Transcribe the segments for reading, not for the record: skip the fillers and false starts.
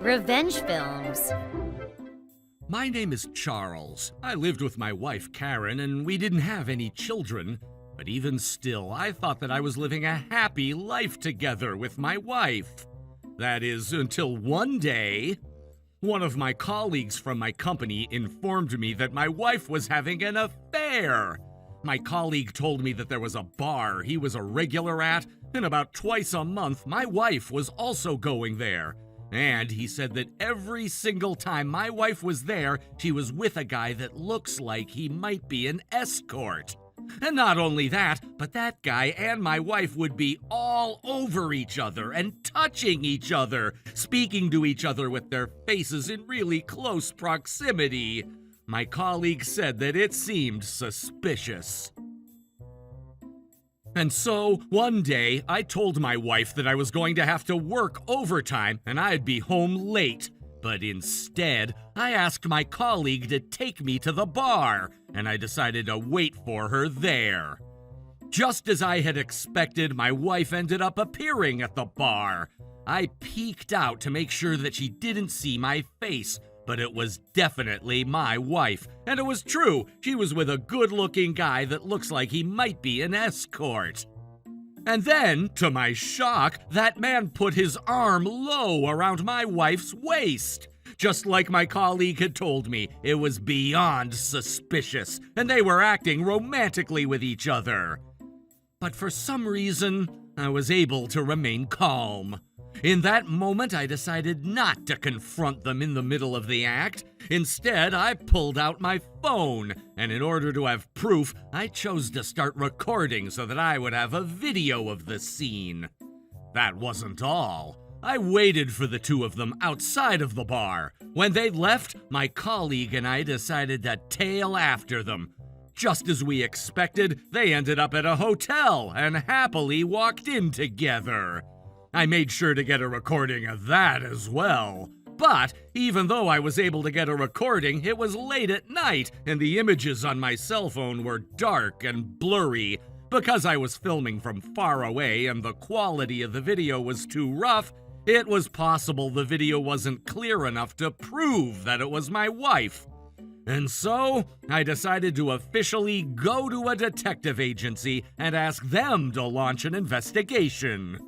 Revenge films. My name is Charles. I lived with my wife Karen and we didn't have any children. But even still, I thought that I was living a happy life together with my wife. That is, until one day, one of my colleagues from my company informed me that my wife was having an affair. My colleague told me that there was a bar he was a regular at, and about twice a month my wife was also going there. And he said that every single time my wife was there, she was with a guy that looks like he might be an escort. And not only that, but that guy and my wife would be all over each other and touching each other, speaking to each other with their faces in really close proximity. My colleague said that it seemed suspicious. And so, one day, I told my wife that I was going to have to work overtime and I'd be home late. But instead, I asked my colleague to take me to the bar, and I decided to wait for her there. Just as I had expected, my wife ended up appearing at the bar. I peeked out to make sure that she didn't see my face, but it was definitely my wife. And it was true, she was with a good-looking guy that looks like he might be an escort. And then, to my shock, that man put his arm low around my wife's waist. Just like my colleague had told me, it was beyond suspicious, and they were acting romantically with each other. But for some reason, I was able to remain calm. In that moment, I decided not to confront them in the middle of the act. Instead, I pulled out my phone, and in order to have proof, I chose to start recording so that I would have a video of the scene. That wasn't all. I waited for the two of them outside of the bar. When they left, my colleague and I decided to tail after them. Just as we expected, they ended up at a hotel and happily walked in together. I made sure to get a recording of that as well. But even though I was able to get a recording, it was late at night and the images on my cell phone were dark and blurry. Because I was filming from far away and the quality of the video was too rough, it was possible the video wasn't clear enough to prove that it was my wife. And so, I decided to officially go to a detective agency and ask them to launch an investigation.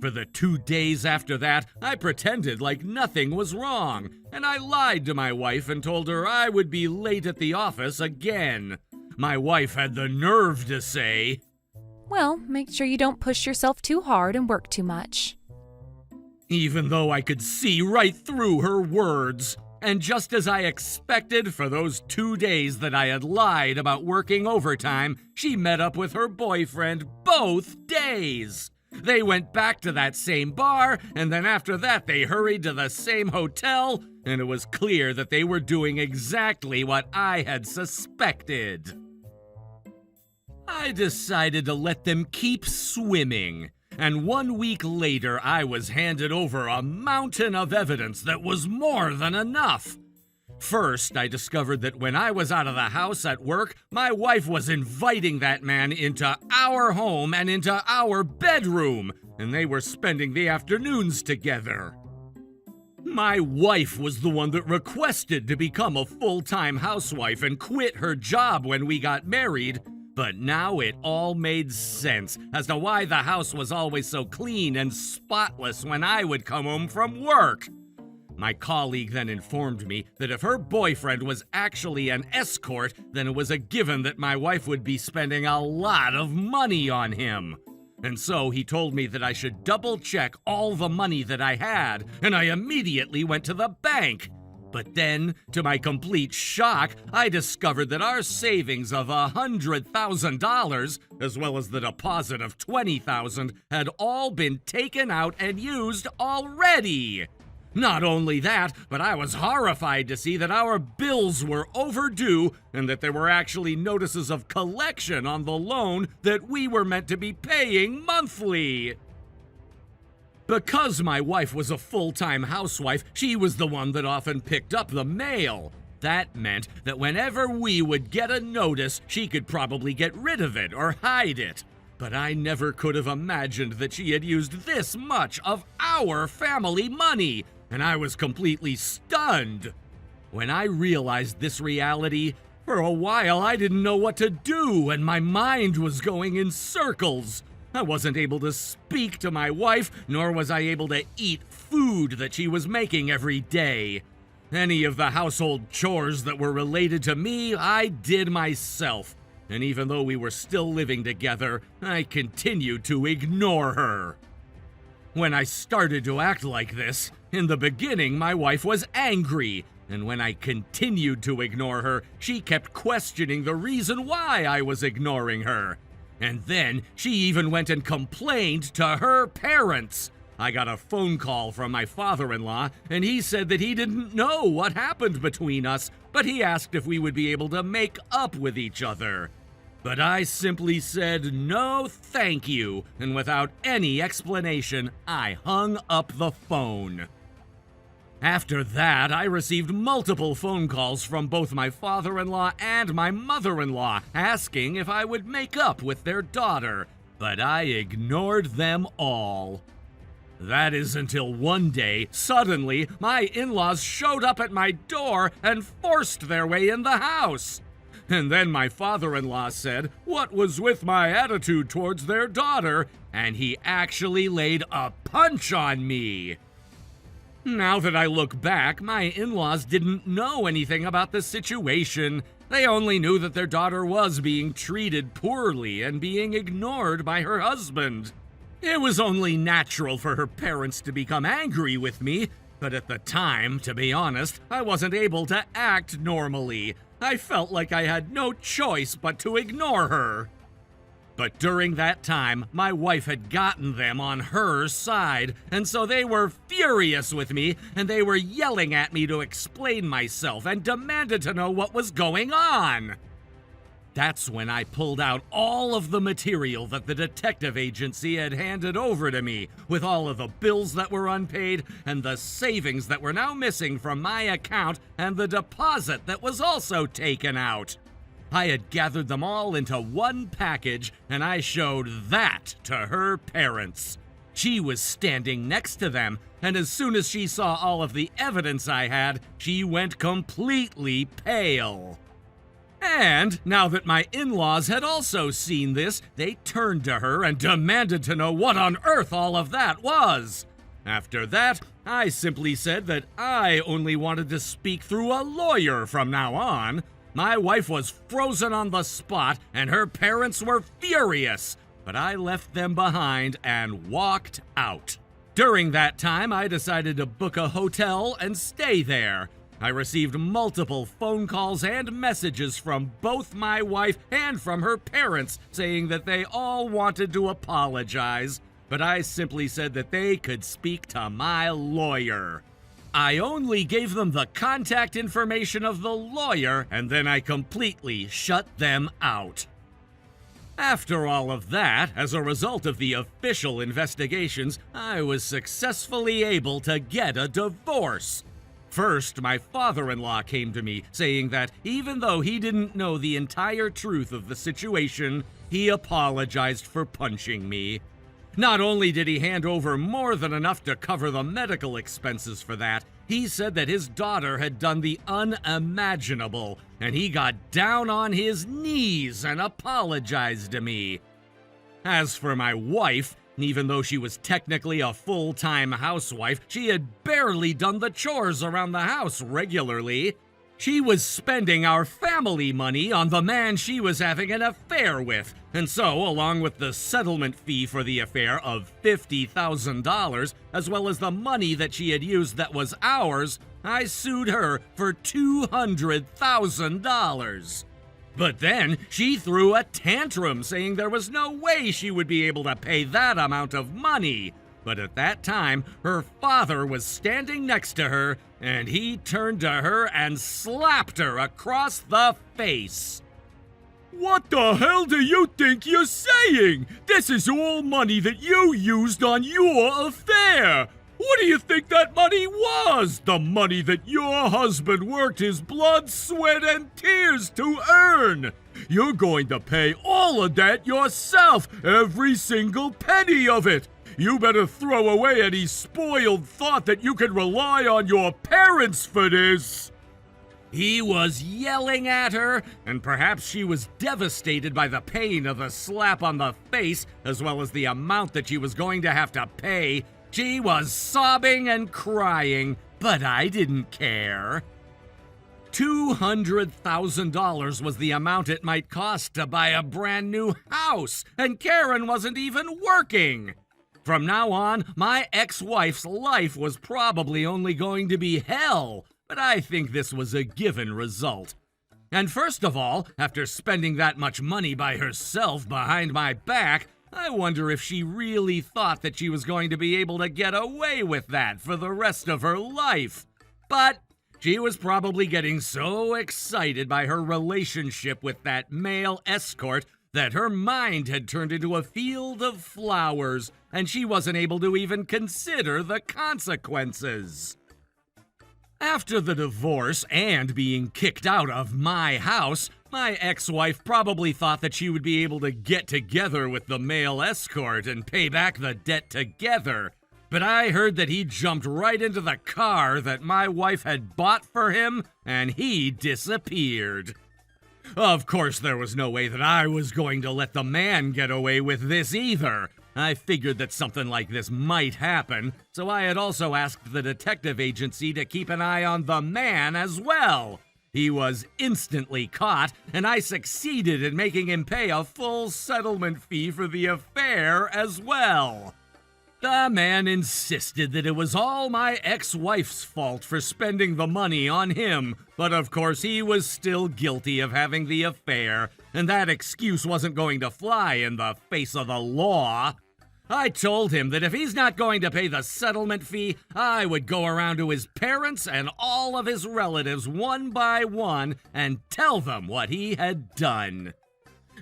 For the 2 days after that, I pretended like nothing was wrong, and I lied to my wife and told her I would be late at the office again. My wife had the nerve to say, "Well, make sure you don't push yourself too hard and work too much." Even though I could see right through her words. And just as I expected, for those 2 days that I had lied about working overtime, she met up with her boyfriend both days. They went back to that same bar, and then after that they hurried to the same hotel, and it was clear that they were doing exactly what I had suspected. I decided to let them keep swimming, and 1 week later I was handed over a mountain of evidence that was more than enough. First, I discovered that when I was out of the house at work, my wife was inviting that man into our home and into our bedroom, and they were spending the afternoons together. My wife was the one that requested to become a full-time housewife and quit her job when we got married, but now it all made sense as to why the house was always so clean and spotless when I would come home from work. My colleague then informed me that if her boyfriend was actually an escort, then it was a given that my wife would be spending a lot of money on him. And so he told me that I should double-check all the money that I had, and I immediately went to the bank. But then, to my complete shock, I discovered that our savings of $100,000, as well as the deposit of $20,000, had all been taken out and used already. Not only that, but I was horrified to see that our bills were overdue and that there were actually notices of collection on the loan that we were meant to be paying monthly. Because my wife was a full-time housewife, she was the one that often picked up the mail. That meant that whenever we would get a notice, she could probably get rid of it or hide it. But I never could have imagined that she had used this much of our family money. and I was completely stunned. When I realized this reality, for a while I didn't know what to do, and my mind was going in circles. I wasn't able to speak to my wife, nor was I able to eat food that she was making every day. Any of the household chores that were related to me, I did myself. And even though we were still living together, I continued to ignore her. When I started to act like this, in the beginning my wife was angry, and when I continued to ignore her, she kept questioning the reason why I was ignoring her. And then she even went and complained to her parents. I got a phone call from my father-in-law, and he said that he didn't know what happened between us, but he asked if we would be able to make up with each other. But I simply said no thank you, and without any explanation, I hung up the phone. After that, I received multiple phone calls from both my father-in-law and my mother-in-law asking if I would make up with their daughter, but I ignored them all. That is until one day, suddenly, my in-laws showed up at my door and forced their way in the house. And then my father-in-law said what was with my attitude towards their daughter, and he actually laid a punch on me. Now that I look back, my in-laws didn't know anything about the situation. They only knew that their daughter was being treated poorly and being ignored by her husband. It was only natural for her parents to become angry with me, but at the time, to be honest, I wasn't able to act normally. I felt like I had no choice but to ignore her. But during that time, my wife had gotten them on her side, and so they were furious with me, and they were yelling at me to explain myself and demanded to know what was going on. That's when I pulled out all of the material that the detective agency had handed over to me, with all of the bills that were unpaid and the savings that were now missing from my account and the deposit that was also taken out. I had gathered them all into one package, and I showed that to her parents. She was standing next to them, and as soon as she saw all of the evidence I had, she went completely pale. And now that my in-laws had also seen this, they turned to her and demanded to know what on earth all of that was. After that, I simply said that I only wanted to speak through a lawyer from now on. My wife was frozen on the spot, and her parents were furious, but I left them behind and walked out. During that time, I decided to book a hotel and stay there. I received multiple phone calls and messages from both my wife and from her parents saying that they all wanted to apologize, but I simply said that they could speak to my lawyer. I only gave them the contact information of the lawyer, and then I completely shut them out. After all of that, as a result of the official investigations, I was successfully able to get a divorce. First, my father-in-law came to me saying that even though he didn't know the entire truth of the situation, he apologized for punching me. Not only did he hand over more than enough to cover the medical expenses for that, he said that his daughter had done the unimaginable, and he got down on his knees and apologized to me. As for my wife, even though she was technically a full-time housewife, she had barely done the chores around the house regularly. She was spending our family money on the man she was having an affair with, and so, along with the settlement fee for the affair of $50,000, as well as the money that she had used that was ours, I sued her for $200,000. But then she threw a tantrum saying there was no way she would be able to pay that amount of money. But at that time, her father was standing next to her, and he turned to her and slapped her across the face. "What the hell do you think you're saying? This is all money that you used on your affair. What do you think that money was? The money that your husband worked his blood, sweat, and tears to earn. You're going to pay all of that yourself, every single penny of it. You better throw away any spoiled thought that you can rely on your parents for this. He was yelling at her, and perhaps she was devastated by the pain of the slap on the face, as well as the amount that she was going to have to pay. She was sobbing and crying, but I didn't care. $200,000 was the amount it might cost to buy a brand new house, and Karen wasn't even working. From now on, my ex-wife's life was probably only going to be hell, but I think this was a given result. And first of all, after spending that much money by herself behind my back, I wonder if she really thought that she was going to be able to get away with that for the rest of her life. But she was probably getting so excited by her relationship with that male escort that her mind had turned into a field of flowers, and she wasn't able to even consider the consequences. After the divorce and being kicked out of my house, my ex-wife probably thought that she would be able to get together with the male escort and pay back the debt together. But I heard that he jumped right into the car that my wife had bought for him, and he disappeared. Of course, there was no way that I was going to let the man get away with this either. I figured that something like this might happen, so I had also asked the detective agency to keep an eye on the man as well. He was instantly caught, and I succeeded in making him pay a full settlement fee for the affair as well. The man insisted that it was all my ex-wife's fault for spending the money on him, but of course he was still guilty of having the affair, and that excuse wasn't going to fly in the face of the law. I told him that if he's not going to pay the settlement fee, I would go around to his parents and all of his relatives one by one and tell them what he had done.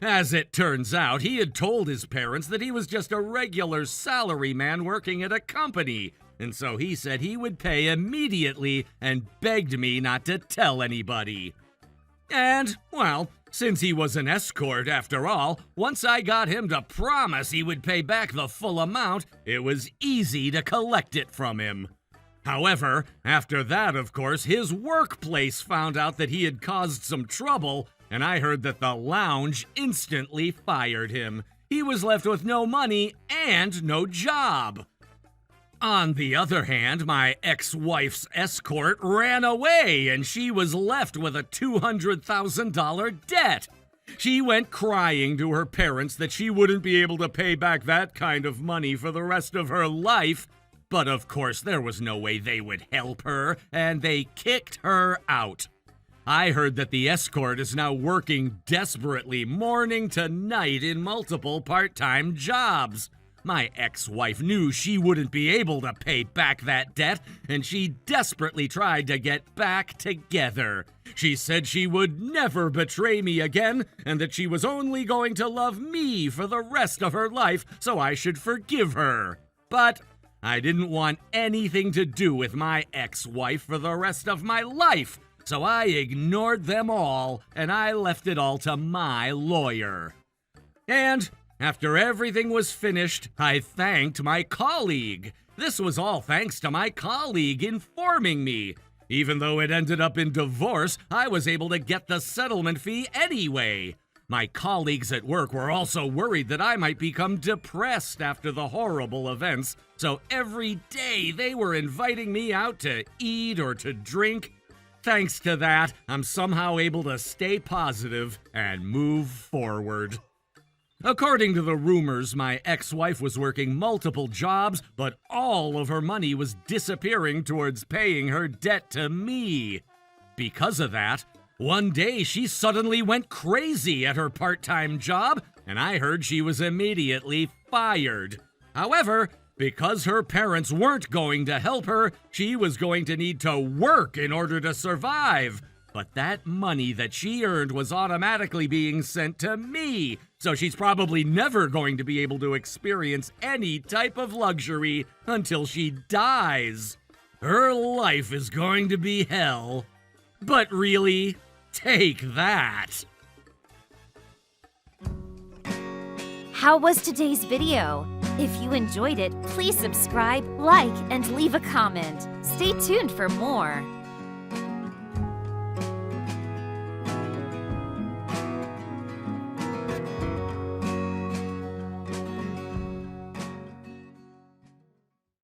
As it turns out, he had told his parents that he was just a regular salaryman working at a company, and so he said he would pay immediately and begged me not to tell anybody. And, well, since he was an escort after all, once I got him to promise he would pay back the full amount, it was easy to collect it from him. However, after that, of course, his workplace found out that he had caused some trouble, and I heard that the lounge instantly fired him. He was left with no money and no job. On the other hand, my ex-wife's escort ran away, and she was left with a $200,000 debt. She went crying to her parents that she wouldn't be able to pay back that kind of money for the rest of her life, but of course there was no way they would help her, and they kicked her out. I heard that the escort is now working desperately morning to night in multiple part-time jobs. My ex-wife knew she wouldn't be able to pay back that debt, and she desperately tried to get back together. She said she would never betray me again, and that she was only going to love me for the rest of her life, so I should forgive her. But I didn't want anything to do with my ex-wife for the rest of my life, so I ignored them all, and I left it all to my lawyer. And after everything was finished, I thanked my colleague. This was all thanks to my colleague informing me. Even though it ended up in divorce, I was able to get the settlement fee anyway. My colleagues at work were also worried that I might become depressed after the horrible events, so every day they were inviting me out to eat or to drink. Thanks to that, I'm somehow able to stay positive and move forward. According to the rumors, my ex-wife was working multiple jobs, but all of her money was disappearing towards paying her debt to me. Because of that, one day she suddenly went crazy at her part-time job, and I heard she was immediately fired. However, because her parents weren't going to help her, she was going to need to work in order to survive. But that money that she earned was automatically being sent to me, so she's probably never going to be able to experience any type of luxury until she dies. Her life is going to be hell. But really, take that. How was today's video? If you enjoyed it, please subscribe, like, and leave a comment. Stay tuned for more.